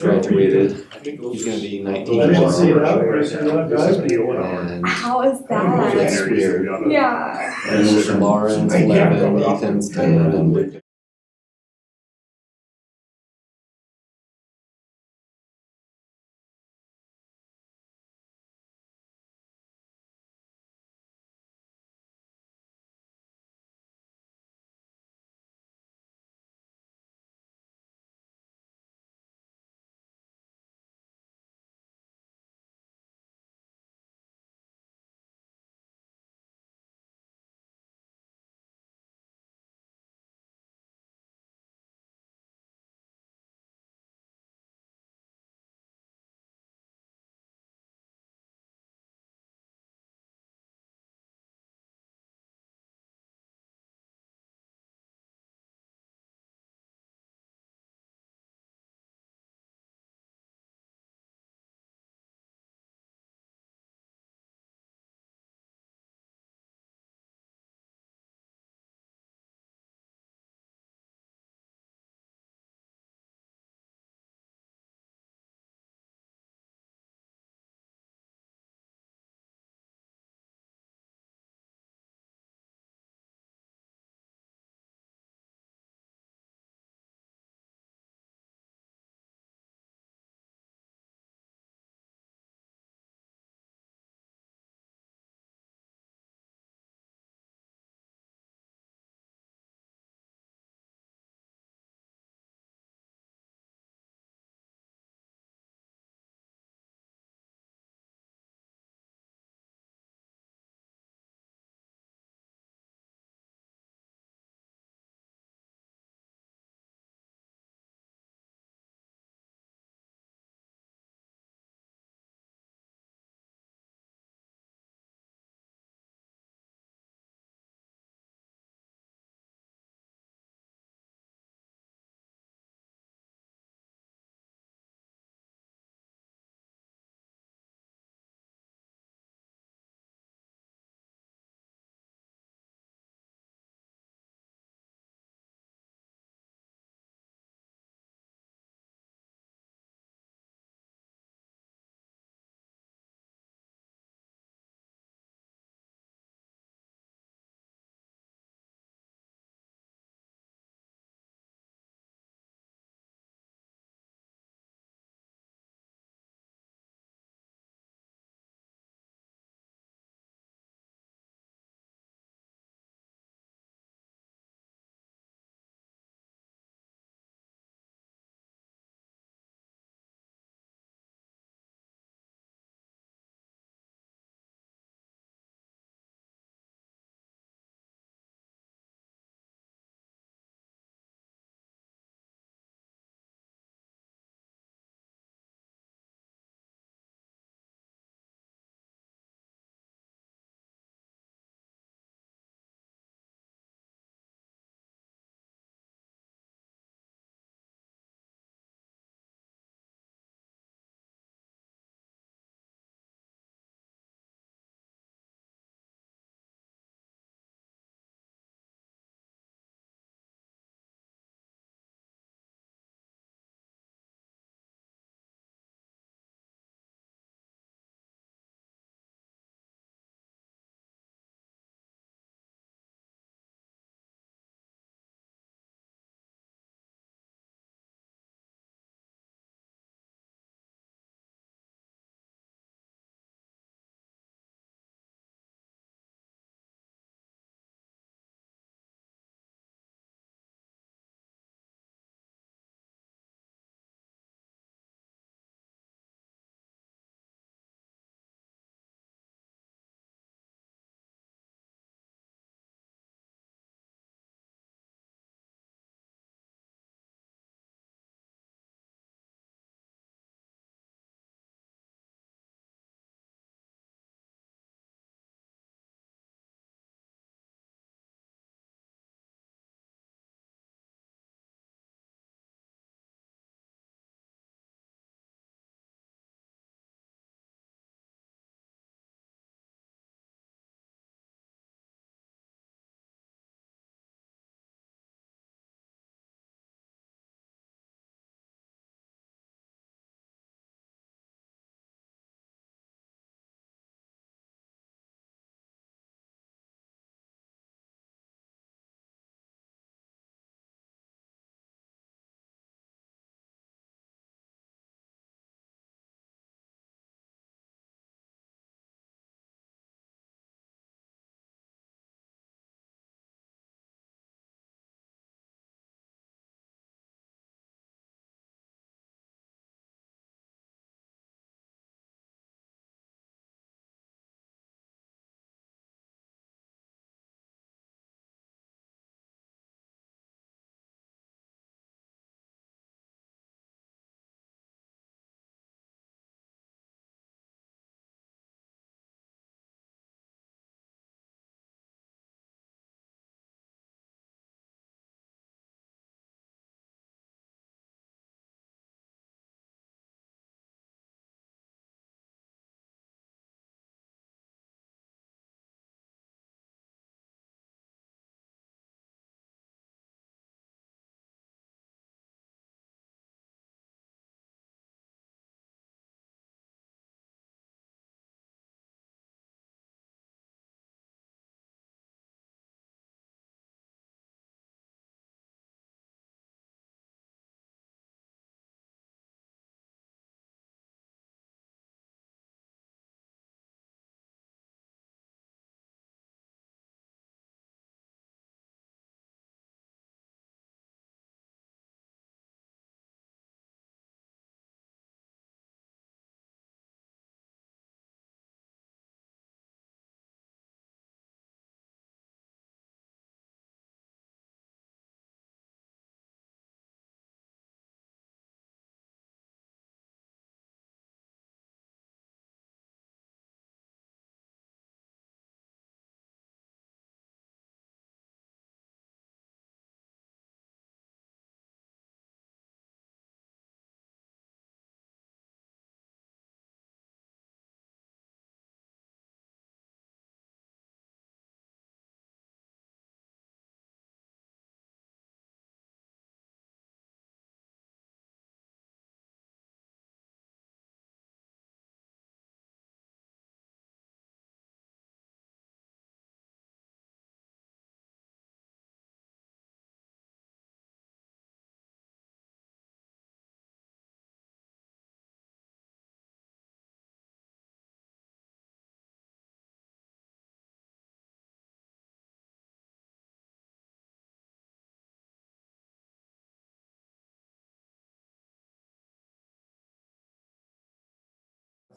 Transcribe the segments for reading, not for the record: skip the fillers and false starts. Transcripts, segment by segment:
graduated. He's gonna be 19 I didn't see tomorrow. that. And How is that? it's weird. Yeah. And Lauren's 11, Ethan's 10, and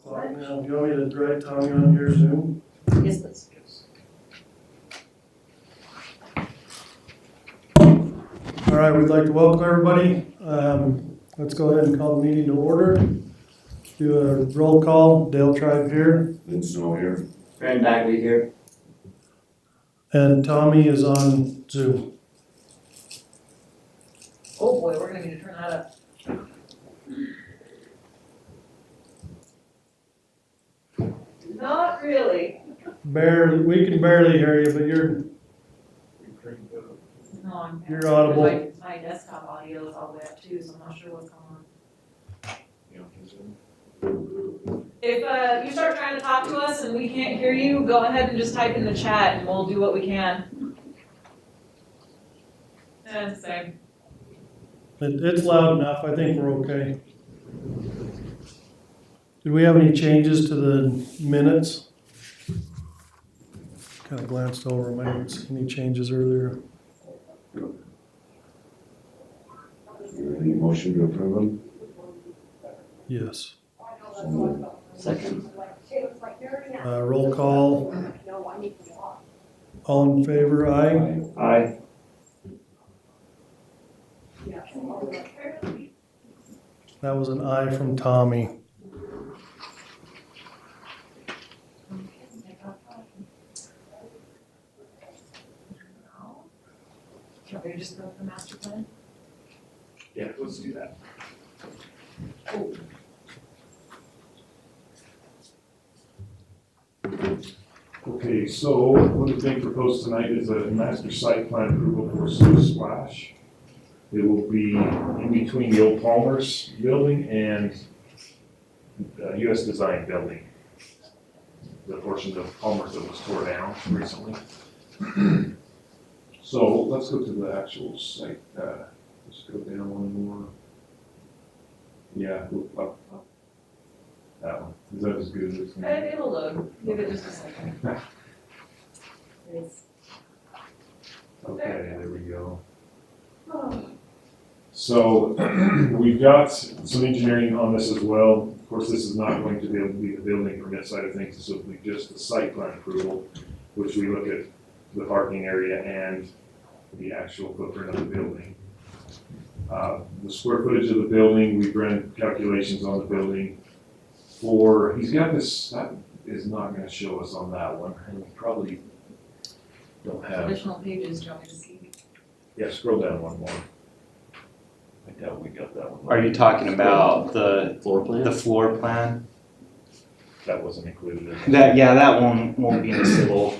o'clock now. Do you want me to write Tommy on your Zoom? Yes, please. All right, we'd like to welcome everybody. Let's go ahead and call the meeting to order. Do a roll call. Dale Tribe here. Lynn Snow here. Brad Bagley here. And Tommy is on Zoom. Oh boy, we're gonna need to turn that up. Not really. Barely, we can barely hear you, but No, I'm. You're audible. My desktop audio is all the way up too, so I'm not sure what's going on. If you start trying to talk to us and we can't hear you, go ahead and just type in the chat and we'll do what we can. Yeah, it's the same. it's loud enough. I think we're okay. Did we have any changes to the minutes? Kind of glanced over them. I didn't see any changes earlier. Any motion to approve them? Yes. So moved. Second. Roll call. All in favor, aye. Aye. That was an aye from Tommy. Can we just go with the master plan? Yeah, let's do that. Okay, so what is being proposed tonight is a master site plan approval for Silver Splash. It will be in between the old Palmer's building and US Design building. The portion of Palmer's that was tore down recently. So let's go to the actual site. Let's go down one more. Yeah, go up. That one. Is that as good as it's gonna be? It'll load. Give it just a second. It's- Okay, there we go. So we've got some engineering on this as well. Of course, this is not going to be able to be the building permit side of things. This will be just the site plan approval, which we look at the parking area and the actual footprint of the building. The square footage of the building, we've run calculations on the building for, he's got this, that is not gonna show us on that one, and we probably don't have. Additional pages, do you want me to see? Yeah, scroll down one more. I doubt we got that one. Are you talking about the Floor plan? floor plan? That wasn't included in That one won't be in the civil.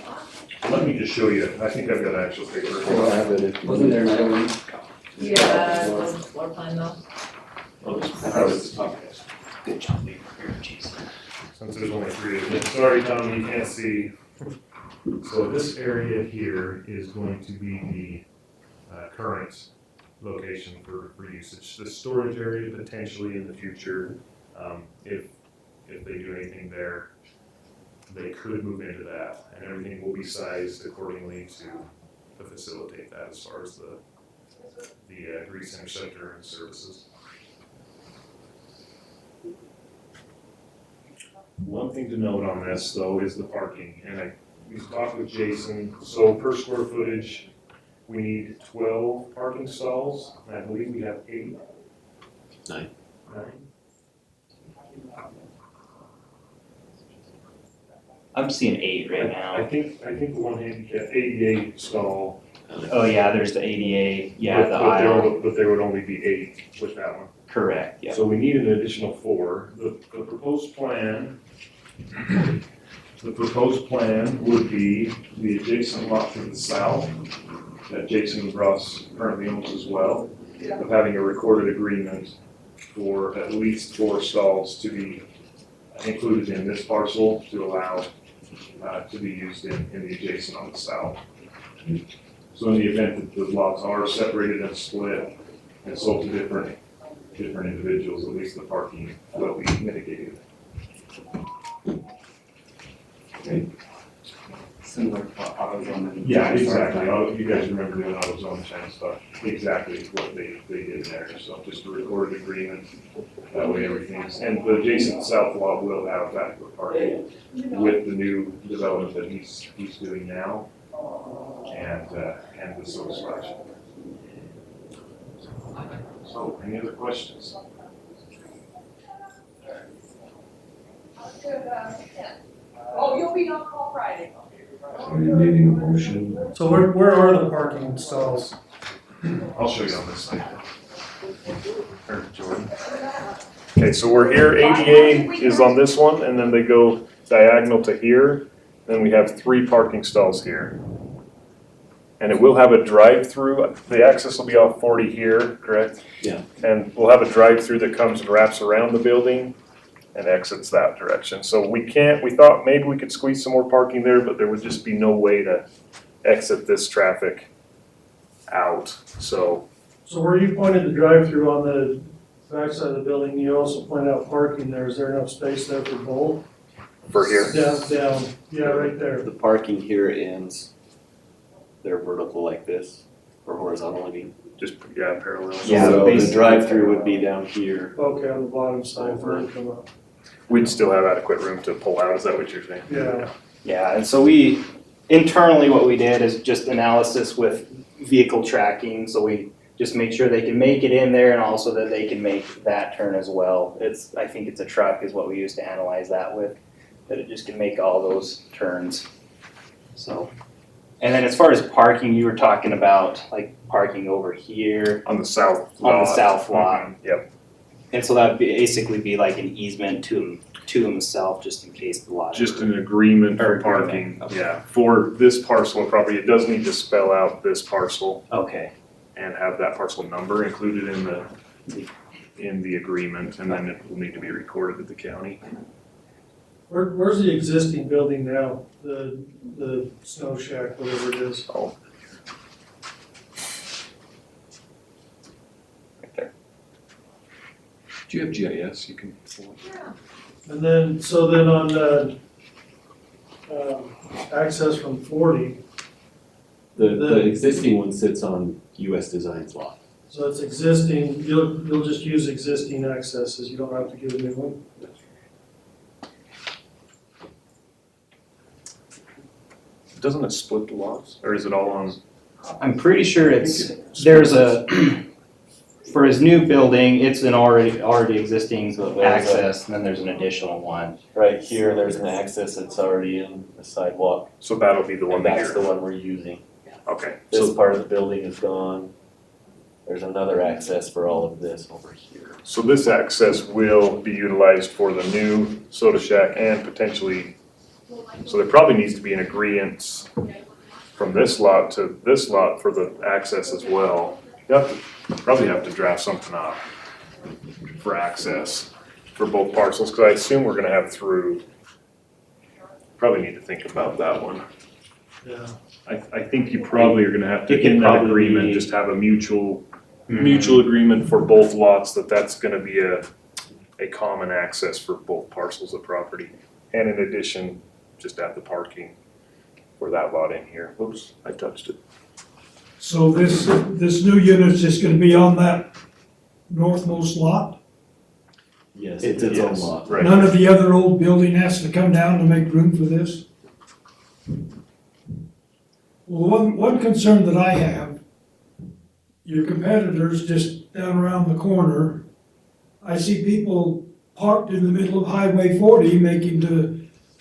Let me just show you, I think I've got actual paper. We'll have it if. Wasn't there another one? Yeah, it wasn't floor plan though. Good job, baby. Jeez. Since there's only three of them. Sorry, Tom, you can't see. So this area here is going to be the current location for usage. The storage area potentially in the future, if they do anything there, they could move into that, and everything will be sized accordingly to facilitate that as far as the grease interceptor and services. One thing to note on this though is the parking, and we talked with Jason, so per square footage, we need 12 parking stalls, and I believe we have 8. 9. 9? I'm seeing 8 right I now. think the one handicap ADA stall. Oh yeah, there's the ADA, but the aisle. But there would only be 8 with that one. Correct, yeah. So we need an additional 4. The proposed plan, would be the adjacent lot to the south that Jason Ross currently owns as well, of having a recorded agreement for at least 4 stalls to be included in this parcel to allow to be used in the adjacent on the south. So in the event that the lots are separated and split and sold to different individuals, at least the parking will be mitigated. Similar to what autos on the Yeah, exactly. You guys remember doing AutoZone and stuff, exactly what they did there. So just a recorded agreement, that way everything's, and the adjacent south lot will have adequate parking with the new development that he's doing now, and the soda splash. So, any other questions? Oh, you'll be on call Friday. Are you needing a motion? So where are the parking stalls? I'll show you on this side. Or Jordan. Okay, so we're here, ADA is on this one, and then they go diagonal to here. Then we have 3 parking stalls here. And it will have a drive-through, the access will be off 40 here, correct? Yeah. And we'll have a drive-through that comes and wraps around the building and exits that direction. So we thought maybe we could squeeze some more parking there, but there would just be no way to exit this traffic out, so. So where you pointed the drive-through on the backside of the building, you also pointed out parking there. Is there enough space there for both? For here? Down, yeah, right there. The parking here ends, they're vertical like this, or horizontal, I mean. Just, yeah, parallel. Yeah, so the basically- drive-through would be down here. Okay, on the bottom side where it come up. We'd still have adequate room to pull out, is that what you're saying? Yeah. Yeah, and so we, internally, what we did is just analysis with vehicle tracking, so we just make sure they can make it in there and also that they can make that turn as well. I think it's a truck is what we use to analyze that with, that it just can make all those turns, so. And then as far as parking, you were talking about like parking over here On the south lot. on the south lot. Mhm, yep, And so that would basically be like an easement to himself, just in case the lot. just an agreement Or for agreement, parking, okay. yeah. For this parcel of property, it does need to spell out this parcel Okay, and have that parcel number included in the agreement, and then it will need to be recorded at the county. Where's the existing building now? The snow shack, whatever it is? Oh. Right there. Do you have GIS you can pull up? And then, so then on the, access from 40, The existing one sits on US Design's lot. so it's existing, you'll just use existing accesses, you don't have to give a new one? Doesn't it split the lots, or is it all on? I'm pretty sure there's a, for his new building, it's an already existing So there's access, and then there's an additional one. Right here, there's an access that's already in the sidewalk, So that'll be the one and that that's the you're, one we're using. okay. This So, part of the building is gone. There's another access for all of this over here. so this access will be utilized for the new soda shack and potentially, so there probably needs to be an agreement from this lot to this lot for the access as well. You probably have to draft something up for access for both parcels, because I assume we're gonna have through. Probably need to think about that one. Yeah. I think you probably are gonna have to, It could in that probably agreement, be- just have a mutual agreement for both lots, that's gonna be a common access for both parcels of property. And in addition, just have the parking for that lot in here. Oops, I touched it. So this new unit's just gonna be on that northmost lot? Yes, It's its own Yes, lot. right. None of the other old building has to come down to make room for this? Well, one concern that I have, your competitors just down around the corner, I see people parked in the middle of Highway 40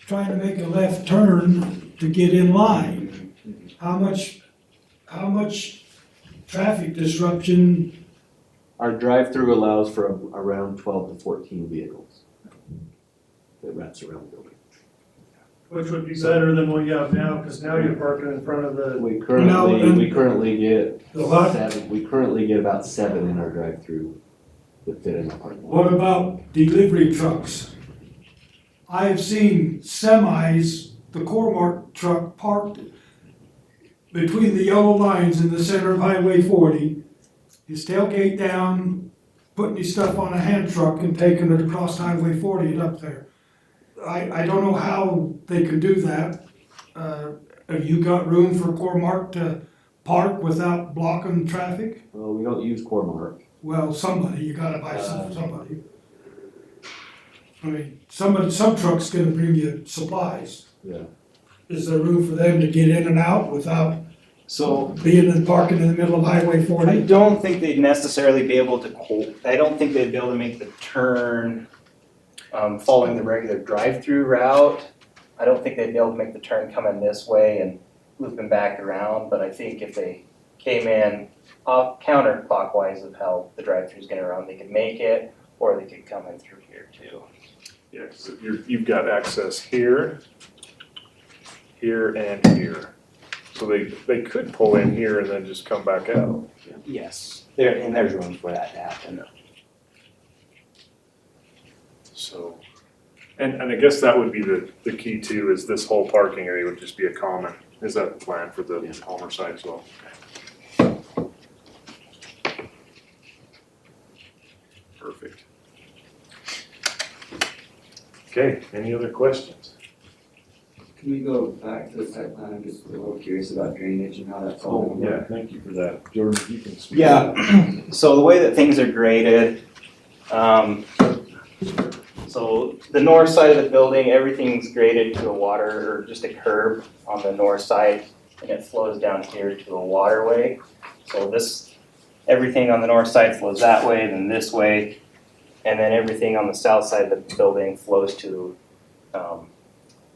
trying to make a left turn to get in line. How much traffic disruption? Our drive-through allows for around 12 to 14 vehicles that wraps around the building. Which would be better than what you have now, because now you're parking in front of the, We Now, and- currently get The what? about 7 in our drive-through that fit in the parking lot. What about delivery trucks? I've seen semis, the Core-Mark truck parked between the yellow lines in the center of Highway 40, his tailgate down, putting his stuff on a hand truck and taking it across Highway 40 and up there. I don't know how they can do that, Have you got room for poor Mark to park without blocking traffic? Well, we don't use Core-Mark. Well, somebody, you gotta buy somebody. I mean, some truck's gonna bring you supplies. Yeah. Is there room for them to get in and out without So being in parking in the middle of Highway I 40? don't think they'd necessarily be able to, I don't think they'd be able to make the turn, following the regular drive-through route. I don't think they'd be able to make the turn coming this way and looping back around, but I think if they came in counterclockwise of how the drive-through's gonna run, they could make it, or they could come in through here too. Yeah, so you've got access here, here, and here. So they could pull in here and then just come back out. Yes, there's room for that to happen. So, and I guess that would be the key too, is this whole parking area would just be a common. Is that the plan for the Palmer side as well? Perfect. Okay, any other questions? Can we go back to the site plan? I'm just a little curious about drainage and how that's all. Yeah, thank you for that. Jordan, if you can speak. Yeah, so the way that things are graded, so the north side of the building, everything's graded to a water, or just a curb on the north side, and it flows down here to a waterway. So everything on the north side flows that way, then this way, and then everything on the south side of the building flows to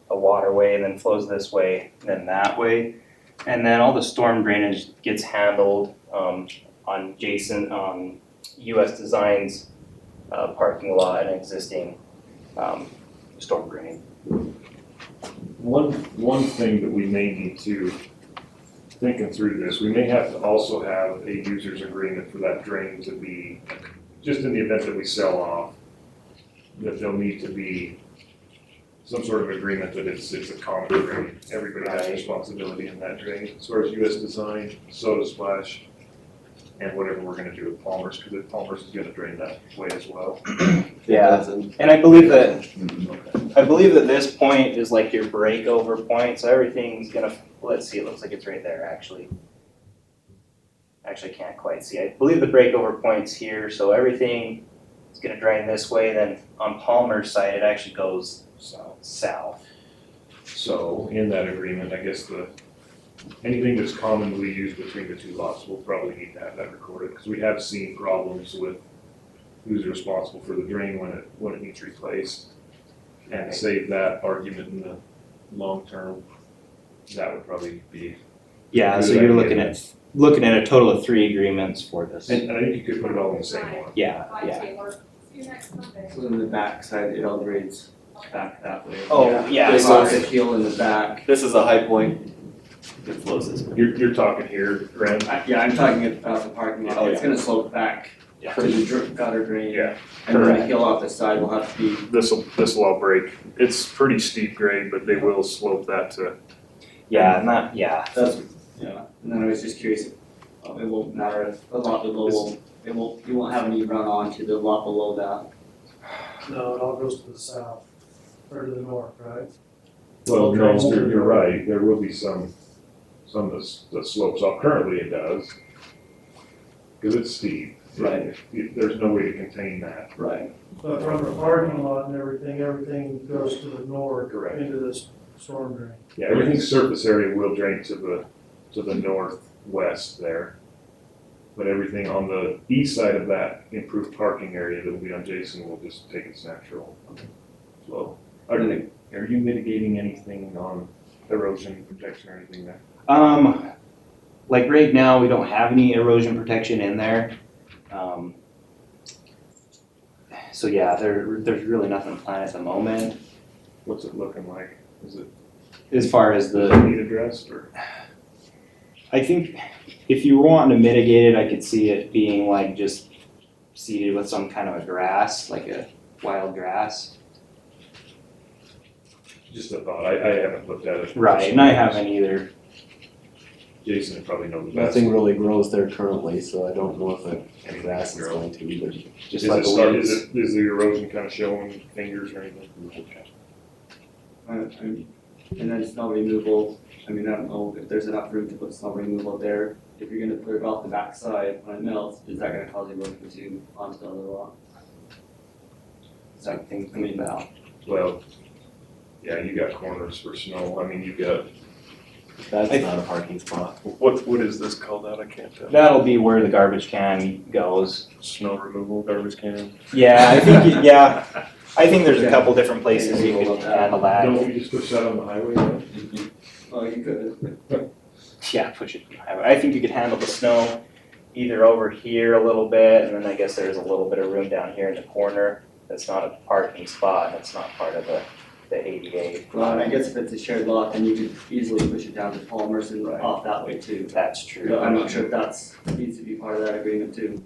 a waterway, and then flows this way, then that way. And then all the storm drainage gets handled on US Design's parking lot and existing storm drain. One thing that we may need to, thinking through this, we may have to also have a user's agreement for that drain to be, just in the event that we sell off, that there'll need to be some sort of agreement that it's a common drain. Everybody has responsibility in that drain, as far as US Design, Soda Splash, and whatever we're gonna do with Palmer's, because Palmer's is gonna drain that way as well. Yeah, and I believe that this point is like your breakover point, so everything's gonna, let's see, it looks like it's right there, actually. Actually, can't quite see. I believe the breakover point's here, so everything is gonna drain this way, then on Palmer's side, it actually goes south. So in that agreement, I guess anything that's commonly used between the two lots, we'll probably need to have that recorded, because we have seen problems with who's responsible for the drain when it needs replaced. And to save that argument in the long term, that would probably be. Yeah, so you're looking at a total of 3 agreements for this. And I think you could put it all in the same one. Yeah. See you next Monday. So in the back side, it all grades back that way. Oh, yeah, There's so lots of hill in the back. This is a high point, it flows this way. You're talking here, Graham? Yeah, I'm talking about the parking lot. Oh, It's gonna slope back Yeah. to the gutter drain. Yeah, And then the correct. hill off the side will have to be, this'll all break. It's pretty steep grade, but they will slope that to. Yeah. that's, yeah. And then I was just curious, it won't matter if the lot below you won't have any run on to the lot below that. No, it all goes to the south, or to the north, right? Well, no, you're right, there will be some that slopes off, currently it does. Cause it's steep. Right. There's no way to contain that. Right. But from the parking lot and everything goes to the north. Correct. Into this storm drain. Yeah, everything's surface area will drain to the northwest there. But everything on the east side of that improved parking area that'll be on Jason will just take its natural flow. Are you mitigating anything on erosion protection or anything there? Like right now, we don't have any erosion protection in there. So yeah, there's really nothing planned at the moment. What's it looking like? Is it As far as need addressed or? I think if you were wanting to mitigate it, I could see it being like just seeded with some kind of a grass, like a wild grass. Just a thought, I haven't looked at it. Right, and I haven't either. Jason would probably know the best. Nothing really grows there currently, so I don't know if the grass is going to either. Just Is like it the start, weeds. is the erosion kind of showing fingers or anything? And then snow removal, I mean, I don't know if there's enough room to put snow removal there. If you're gonna put it off the backside when it melts, is that gonna cause erosion to onto the other lot? Is that thing coming out? Well, yeah, you got corners for snow, I mean, you got, That's not a parking spot. what is this called out, I can't tell. That'll be where the garbage can goes. Snow removal, garbage can. Yeah, I think, I think there's a couple different places you can handle that. Don't we just push that on the highway, right? Oh, you could. Yeah, push it. I think you could handle the snow either over here a little bit, and then I guess there's a little bit of room down here in the corner. That's not a parking spot, that's not part of the ADA. Well, and I guess if it's a shared lot, then you could easily push it down to Palmer's and off that way too. That's true. But I'm not sure if that's, needs to be part of that agreement too.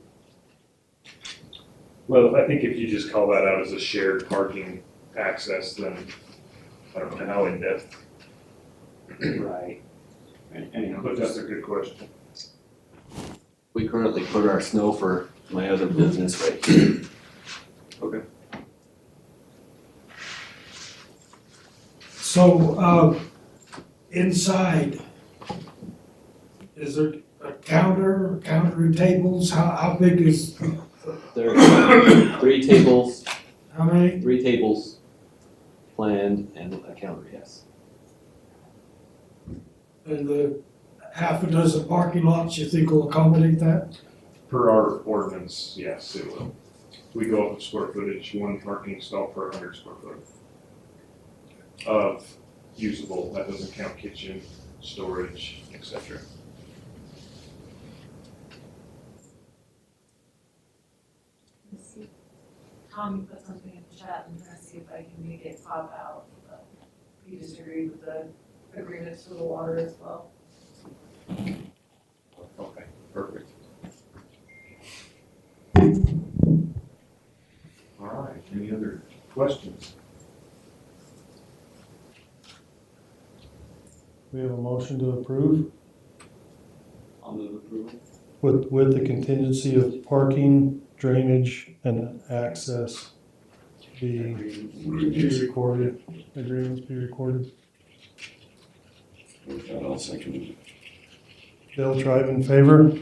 Well, I think if you just call that out as a shared parking access, then I don't know how in-depth, Right. Anyhow, but that's a good question. We currently put our snow for my other business right here. So, inside, is there a counter and tables? How big is, There are 3 tables, how many? 3 tables planned and a counter, yes. And the half a dozen parking lots you think will accommodate that? Per our ordinance, yes, it will. We go up with square footage, 1 parking stall per 100 square foot of usable, that doesn't count kitchen, storage, etc. Let's see. Tom put something in the chat and trying to see if I can make it pop out. But he disagreed with the agreements for the water as well. Okay, perfect. All right, any other questions? We have a motion to approve I'll move approval. with the contingency of parking, drainage, and access be recorded, agreements be recorded. With that, I'll second it. Dale Tribe in favor?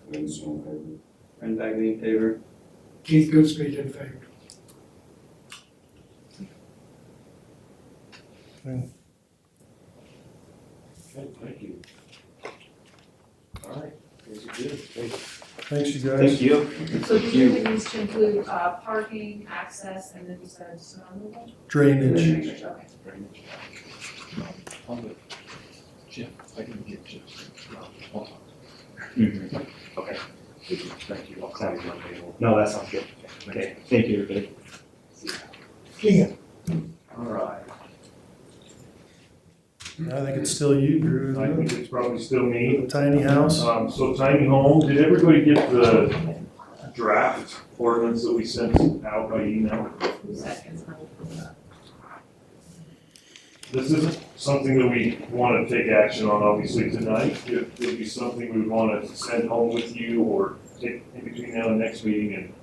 Vince, all in favor? Brent Bagley in favor. Keith Goodspeed in favor. Okay, thank you. All right, those are good, thank you. Thanks, you guys. Thank you. So these agreements to include, parking, access, and then you said snow removal? Drainage. Okay. Jim, I can get Jim. Okay. Thank you, I'll call you Monday. No, that sounds good. Okay, thank you, everybody. All right, I think it's still you, Drew, I isn't think it's probably still me. it? The tiny house? So tiny home, did everybody get the draft ordinance that we sent out by email? This isn't something that we want to take action on, obviously, tonight. It would be something we would want to send home with you or take in between now and next meeting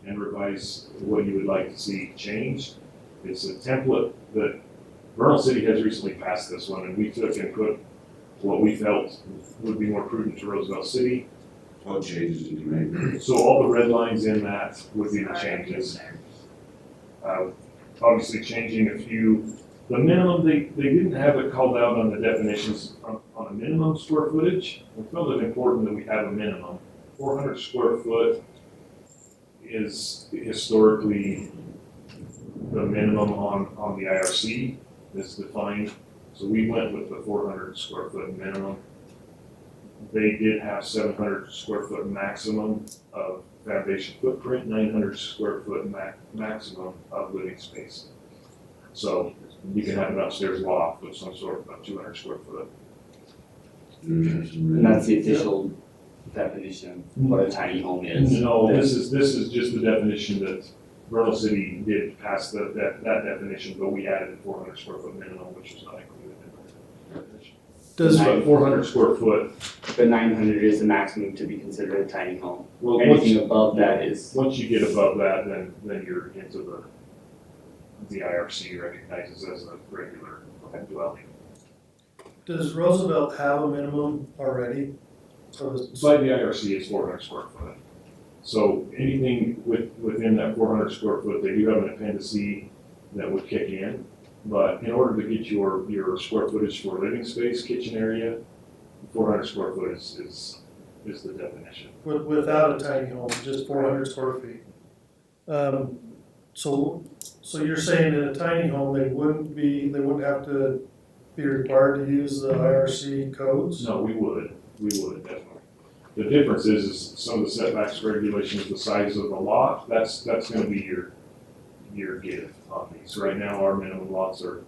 and revise what you would like to see changed. It's a template that Vernal City has recently passed this one, and we took and put what we felt would be more prudent to Roosevelt City. What changes did you make? So all the red lines in that would be the changes. Obviously changing a few, the minimum, they didn't have it called out on the definitions on a minimum square footage. We felt it important that we have a minimum. 400 square foot is historically the minimum on the IRC that's defined. So we went with the 400 square foot minimum. They did have 700 square foot maximum of foundation footprint, 900 square foot maximum of living space. So you can have an upstairs loft with some sort of 200 square foot. And that's the official definition of what a tiny home is. No, this is just the definition that Vernal City did pass that definition, but we added 400 square foot minimum, which was not included in the definition. Does, But 400 square foot, But 900 is the maximum to be considered a tiny home. well, Anything above that is, once you get above that, then you're into the IRC recognizes as a regular dwelling. Does Roosevelt have a minimum already? So it's- By the IRC, it's 400 square foot. So anything within that 400 square foot, they do have an appendix that would kick in. But in order to get your square footage for living space, kitchen area, 400 square foot is the definition. Without a tiny home, just 400 square feet. So you're saying in a tiny home, they wouldn't have to be required to use the IRC codes? No, we would definitely. The difference is some of the setbacks regulations, the size of the lot, that's gonna be your give on these. Right now, our minimum lots are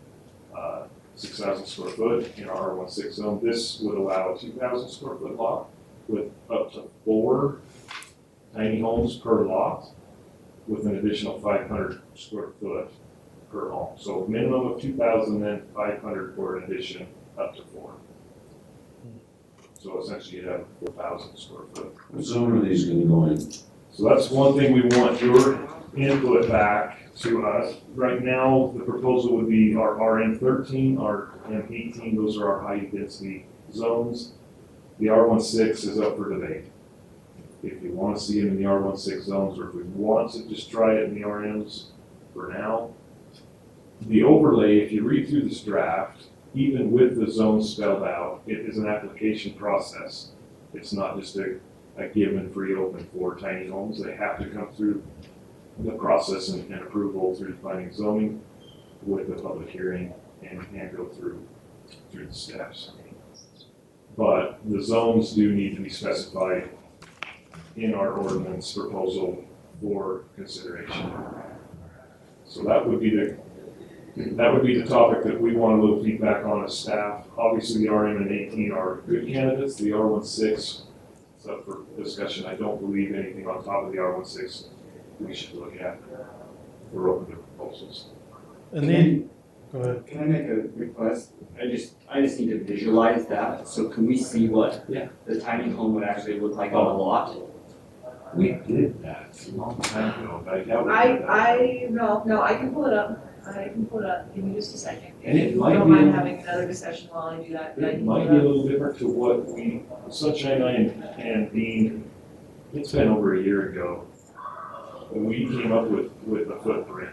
6,000 square foot in our R16 zone. This would allow a 2,000 square foot lot with up to 4 tiny homes per lot with an additional 500 square foot per home. So minimum of 2,000, then 500 for an addition up to 4. So essentially you'd have 4,000 square foot. What zone are these gonna go in? So that's one thing we want your input back to us. Right now, the proposal would be our RM13, our M18, those are our high density zones. The R16 is up for debate. If you want to see it in the R16 zones, or if we want to just try it in the RMs for now. The overlay, if you read through this draft, even with the zones spelled out, it is an application process. It's not just a given free open for tiny homes. They have to come through the process and approval through planning and zoning with the public hearing and go through the steps. But the zones do need to be specified in our ordinance proposal for consideration. So that would be the topic that we want a little feedback on as staff. Obviously, the RM and 18 are good candidates. The R16 is up for discussion. I don't believe anything on top of the R16 we should look at. We're open to proposals. And go ahead. Can I make a request? I just need to visualize that, so can we see what the tiny home would actually look like on a lot? We did that a long time ago, but I doubt we did that. No, I can pull it up. Give me just a second. And it I might don't be, mind having another discussion while I do that, but I it can might pull be a it up. little different to what Sunshine and Dean, it's been over a year ago. We came up with a footprint,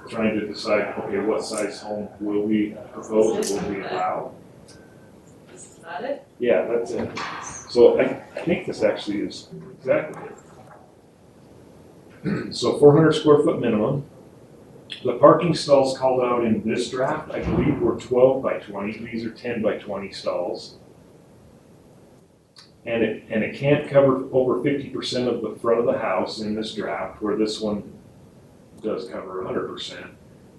trying to decide, okay, what size home will we propose, will we allow? Is that it? Yeah, that's it. So I think this actually is exactly it. So 400 square foot minimum. The parking stalls called out in this draft, I believe, were 12 by 20. These are 10 by 20 stalls. And it can't cover over 50% of the front of the house in this draft, where this one does cover 100%.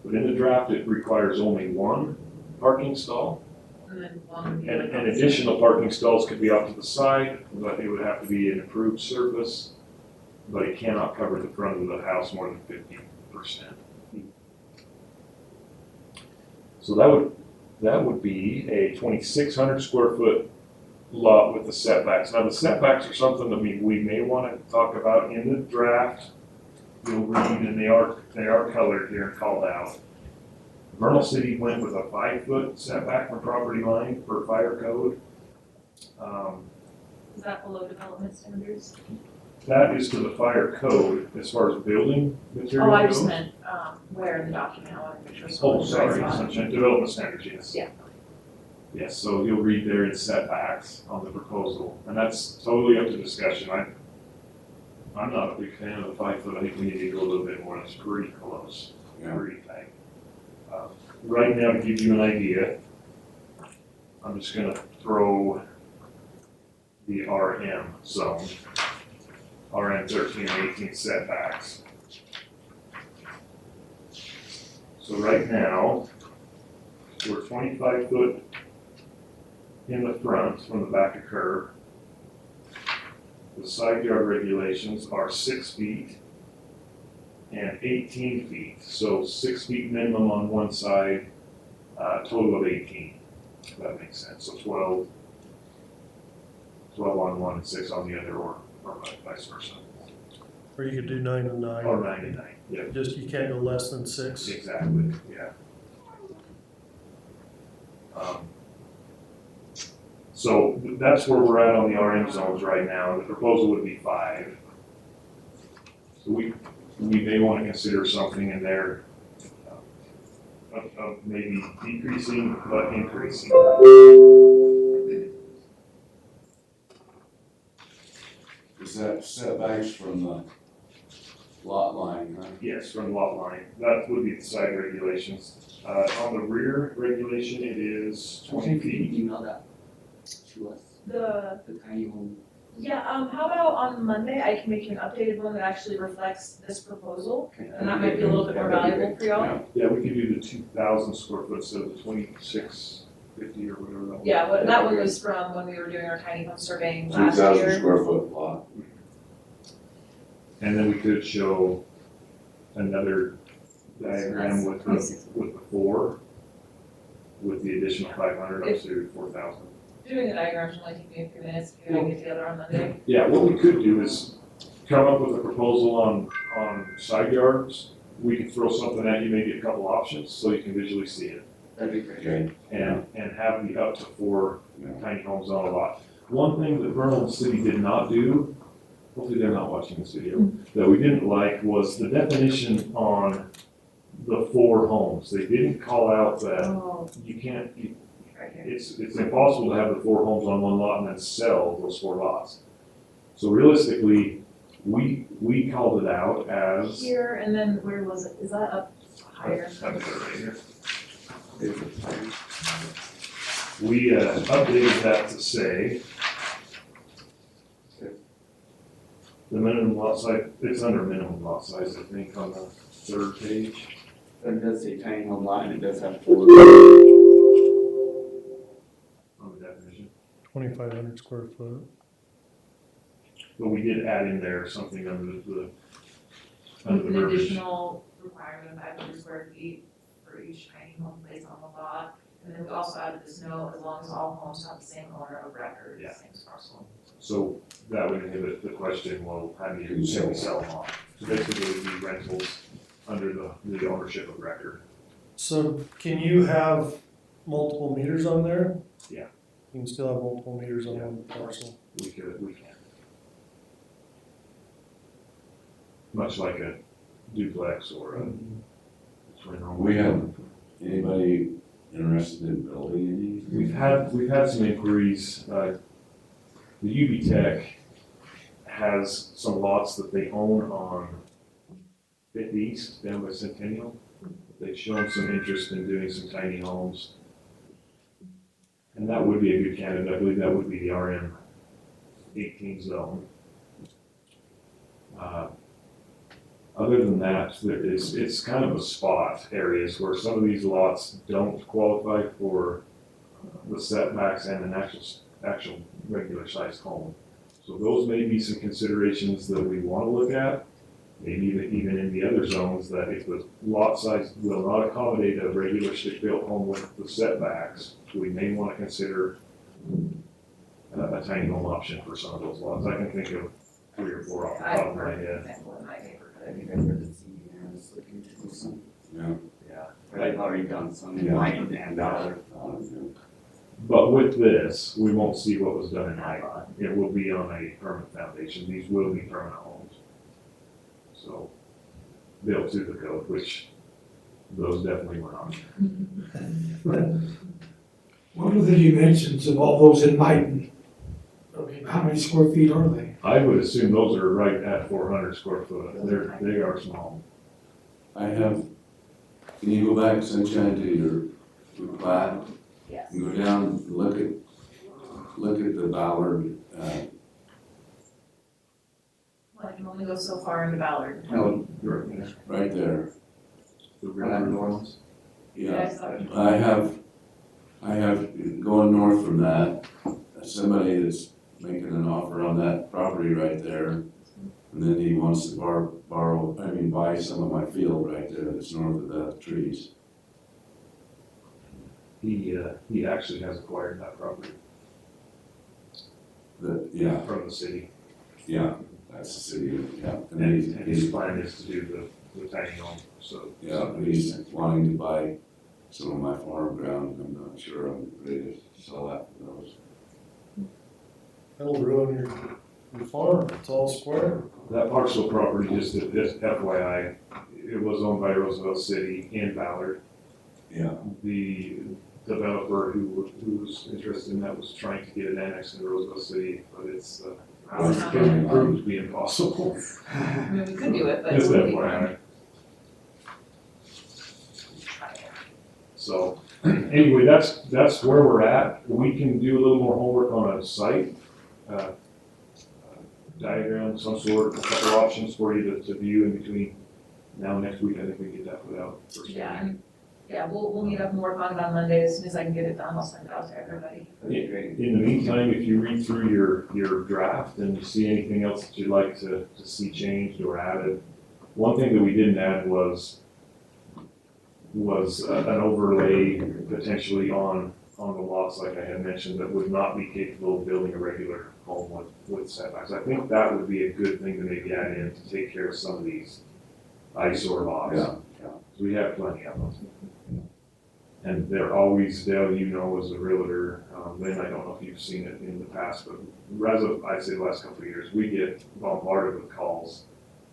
But in the draft, it requires only 1 parking stall. And then one would be And like and on the additional parking stalls could be off to the side, but it would have to be an improved surface. But it cannot cover the front of the house more than 50%. So that would be a 2,600 square foot lot with the setbacks. Now, the setbacks are something that we may want to talk about in the draft. You'll read, and they are colored here and called out. Vernal City went with a 5-foot setback from property line for fire code. Is that below development standards? That is to the fire code as far as building material Oh, goes. I just meant, where in the document, I want to make sure. Oh, someone's right sorry, spot. Sunshine Development Standards, yes. Yeah. Yes, so you'll read there in setbacks on the proposal, and that's totally up to discussion. I'm not a big fan of the 5 foot, I think we need to go a little bit more, that's pretty close, pretty tight. Right now, to give you an idea, I'm just gonna throw the RM zone, RM 13 and 18 setbacks. So right now, we're 25 foot in the front from the back of curb. The side yard regulations are 6 feet and 18 feet. So 6 feet minimum on one side, total of 18, if that makes sense. So 12 on one and 6 on the other, or vice versa. Or you could do 9 and 9. or 9 and 9, yeah, Just, you can't go less than 6. exactly, yeah. So that's where we're at on the RM zones right now. The proposal would be 5. So we may want to consider something in there of maybe decreasing but increasing. Is that setbacks from the lot line, huh? Yes, from lot line. That would be the side regulations. On the rear regulation, it is 20 feet. Email that to us, The, the tiny home. yeah, how about on Monday, I can make you an updated one that actually reflects this proposal, and that might be a little bit more valuable for y'all. Yeah, we could do the 2,000 square foot instead of the 2,650 or whatever that was. Yeah, that one was from when we were doing our tiny home surveying last 2,000 year. square foot lot. And then we could show another diagram with the 4, with the additional 500 up to 4,000. Doing the diagrams will only take me a few minutes if you want to get together on Monday. Yeah, what we could do is come up with a proposal on side yards. We could throw something at you, maybe a couple options, so you can visually see it. That'd be great. Okay. And have the up to 4 Yeah. tiny homes on a lot. One thing that Vernal City did not do, hopefully they're not watching this video, that we didn't like was the definition on the 4 homes. They didn't call out that Oh, you can't, right here. it's impossible to have the 4 homes on one lot and then sell those 4 lots. So realistically, we called it out as. Here, and then where was it? Is that up higher? I've got it right here. We updated that to say the minimum lot size, it's under minimum lot size, I think, on the 3rd page. But it does say tiny home lot and it does have 4. On the definition. 2,500 square foot. But we did add in there something under the With an verbiage. additional requirement of 500 square feet for each tiny home placed on the lot. And then we also added this note, as long as all homes have the same owner of record, Yeah. same parcel. So that would inhibit the question, well, how do you sell them off? So basically, it would be rentals under the ownership of record. So can you have multiple meters on there? Yeah. You can still have multiple meters on Yeah. one parcel. We can. Much like a duplex or a twin home. We have anybody interested in building any? We've had some inquiries. The UB Tech has some lots that they own on Fifth East down by Centennial. They've shown some interest in doing some tiny homes. And that would be a good candidate. I believe that would be the RM 18 zone. Other than that, it's kind of a spot areas where some of these lots don't qualify for the setbacks and an actual regular sized home. So those may be some considerations that we want to look at. Maybe even in the other zones, that if the lot size will not accommodate a regular stick-built home with the setbacks, we may want to consider a tiny home option for some of those lots. I can think of 3 or 4 off the top of my head. Example in my neighborhood. I think I've heard that CBN is looking to do some, Yeah. Yeah. or they've already done some in Yeah. Plannind and Ballard. But with this, we won't see what was done in Hyde. It will be on a permanent foundation. These will be permanent homes. So built to the code, which those definitely were not. One of the dimensions of all those in Maiden, okay, how many square feet are they? I would assume those are right at 400 square foot. They are small. I have, can you go back, Sunshine, to your plat? Yes. You go down, and look at the Ballard, Well, I can only go so far into Ballard. No, right there. The rear norms. Yeah, So I have, going north from that, somebody that's making an offer on that property right there. And then he wants to buy some of my field right there that's north of the trees. He actually has acquired that property Yeah, from the city. yeah, That's the city, yeah. And And he's, his plan is to do the tiny home, so. yeah, he's wanting to buy some of my farm ground. I'm not sure I'm ready to sell that for those. That'll ruin your farm, it's all square. That parcel of property, just FYI, it was owned by Roosevelt City in Ballard. Yeah. The developer who was interested in that was trying to get it annexed into Roosevelt City, but it's, proved to be impossible. I mean, we could do it, but it Just would be FYI. fun. So, anyway, that's where we're at. We can do a little more homework on a site, diagram, of some sort, a couple options for you to view in between now and next week. I think we can get that put out first. Yeah, and, yeah, we'll meet up and work on it on Monday. As soon as I can get it done, I'll send it out to everybody. That'd be great. In the meantime, if you read through your draft and you see anything else that you'd like to see changed or added, one thing that we didn't add was an overlay potentially on the lots, like I had mentioned, that would not be capable of building a regular home with setbacks. I think that would be a good thing to maybe add in to take care of some of these eyesore lots. Yeah. We have plenty of them. And they're always, Dale, you know, as a realtor, Lynn, I don't know if you've seen it in the past, but as of, I'd say the last couple of years, we get bombarded with calls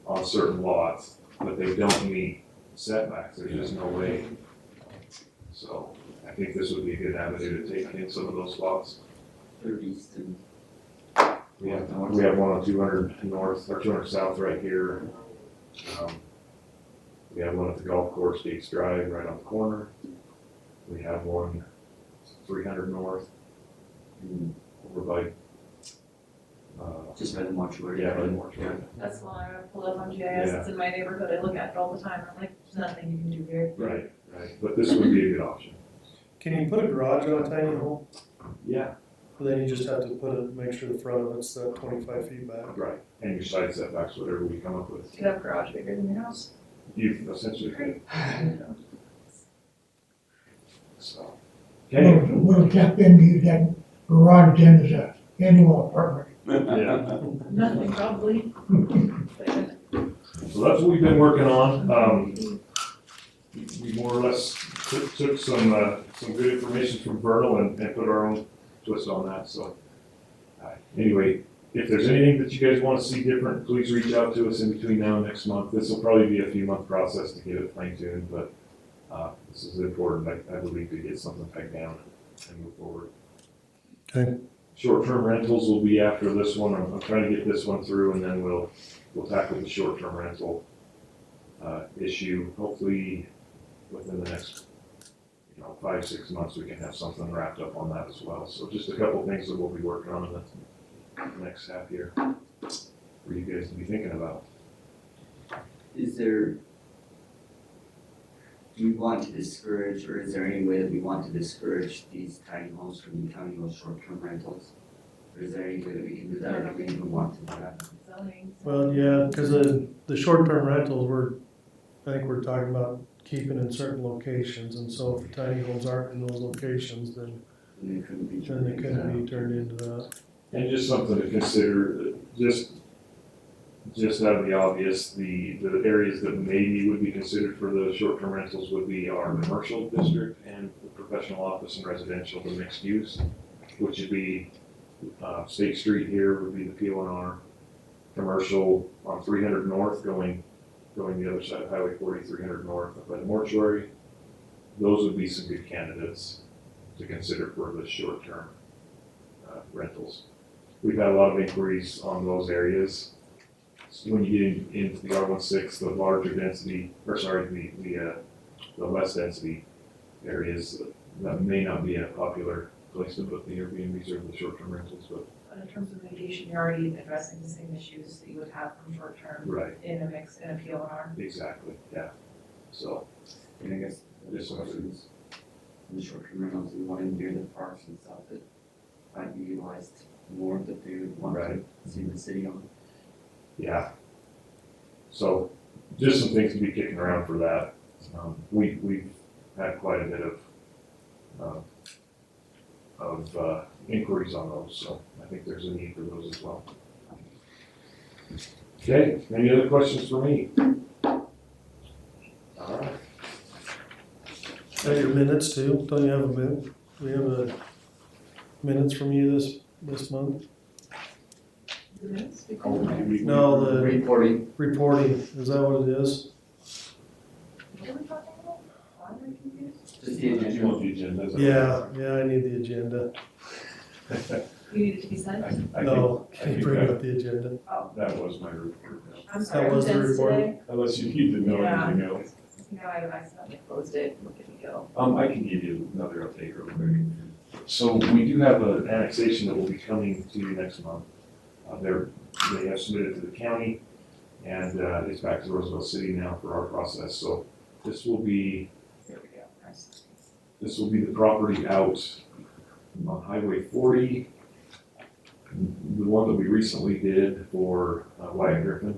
on certain lots, but they don't meet setbacks, there's just no way. So I think this would be a good avenue to take in some of those spots. Third east and. We have one on 200 north, or 200 south right here. We have one at the golf course, Gates Drive, right on the corner. We have one 300 north, over by, Just by the mortuary. yeah, by the mortuary. That's the one I pulled up on GIS. It's in my neighborhood. I look at it all the time. I'm like, there's nothing you can do here. Right, but this would be a good option. Can you put a garage on a tiny home? Yeah. Or then you just have to make sure the front of it's 25 feet back? Right, and your side setbacks, whatever we come up with. You have a garage bigger than your house. You essentially could, so. We'll tap into that garage then as a annual apartment. Yeah. Nothing, probably. So that's what we've been working on. We more or less took some good information from Vernal and put our own twist on that, so. Anyway, if there's anything that you guys want to see different, please reach out to us in between now and next month. This will probably be a few month process to get it fine tuned, but this is important, I believe, to get something pegged down and move forward. Okay. Short-term rentals will be after this one. I'm trying to get this one through, and then we'll tackle the short-term rental issue. Hopefully, within the next 5-6 months, we can have something wrapped up on that as well. So just a couple of things that we'll be working on in the next half year for you guys to be thinking about. Do we want to discourage, or is there any way that we want to discourage these tiny homes from becoming those short-term rentals? Or is there any way that we can do that, or do we even want to do that? Zoning. Well, yeah, because the short-term rentals, I think we're talking about keeping in certain locations, and so if the tiny homes aren't in those locations, then And they couldn't be. they couldn't be turned into that. And just something to consider, just out of the obvious, the areas that maybe would be considered for the short-term rentals would be our commercial district and the professional office and residential, the mixed use, which would be State Street here would be the P1R, commercial on 300 north going the other side of Highway 40, 300 north up by the mortuary. Those would be some good candidates to consider for the short-term rentals. We've had a lot of inquiries on those areas. When you get into the R16, the larger density, the less density areas, that may not be a popular place to put the Airbnbs or the short-term rentals, but. In terms of mitigation, you're already addressing the same issues that you would have from short-term Right, in a mix, in a PLR. exactly, yeah. So, And I guess the questions, the short-term rentals, we want to near the parks and stuff that might be utilized more, that they would want to see the city on. yeah. So, just some things to be kicking around for that. We've had quite a bit of inquiries on those, so I think there's a need for those as well. Okay, any other questions for me? All right. Got your minutes too, don't you have a minute? We have a minutes from you this month? No, the Reporting. reporting, is that what it is? What are we talking about? Why am I confused? Just the You agenda. want the agenda? is that Yeah, I need the agenda. You need it to be sent? I No, think- I can you think bring that- up the agenda? That was my report. I'm sorry, was the condensed report. today. Unless you need to know Yeah. anything else. No, I accidentally closed it, look at me go. I can give you another update real quick. So we do have an annexation that will be coming to you next month. They have submitted to the county, and it's back to Roosevelt City now for our process. So this will be There we go. Nice. the property out on Highway 40. The one that we recently did for Wyatt Griffith.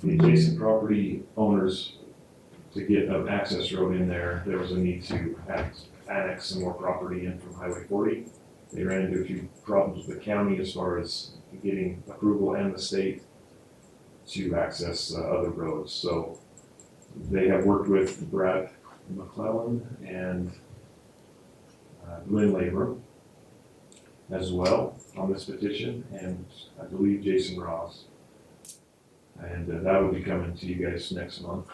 The adjacent property owners, to get an access road in there, there was a need to annex some more property in from Highway 40. They ran into a few problems with the county as far as getting approval and the state to access other roads. So they have worked with Brad McClellan and Lynn Labor as well on this petition, and I believe Jason Ross. And that will be coming to you guys next month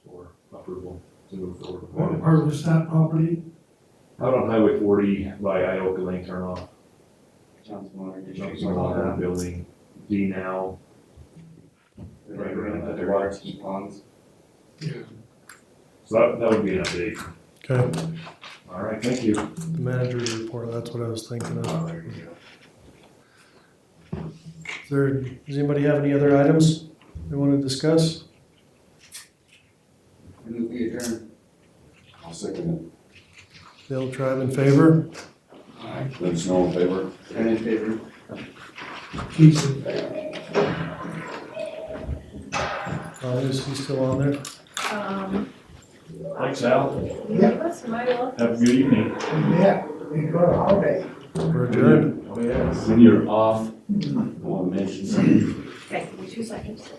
for approval to move forward. What part was that property? Out on Highway 40 by Ioka Lane turnoff, Johnson Water Johnson Water Building, D now. Right around the water ski ponds. So that would be an update. Okay, All right, thank you. the manager's report, that's what I was thinking of. There you go. Does anybody have any other items they want to discuss? Move we adjourn. I'll second Dale, tribe in favor? it. Let us know in favor. And in favor. Keith, Is he still on there? Thanks, Al. Yes, my love. Have a good evening. Yeah, enjoy the holiday. We're adjourned. Oh, yes. When you're off, I want to mention something. Okay, give me 2 seconds.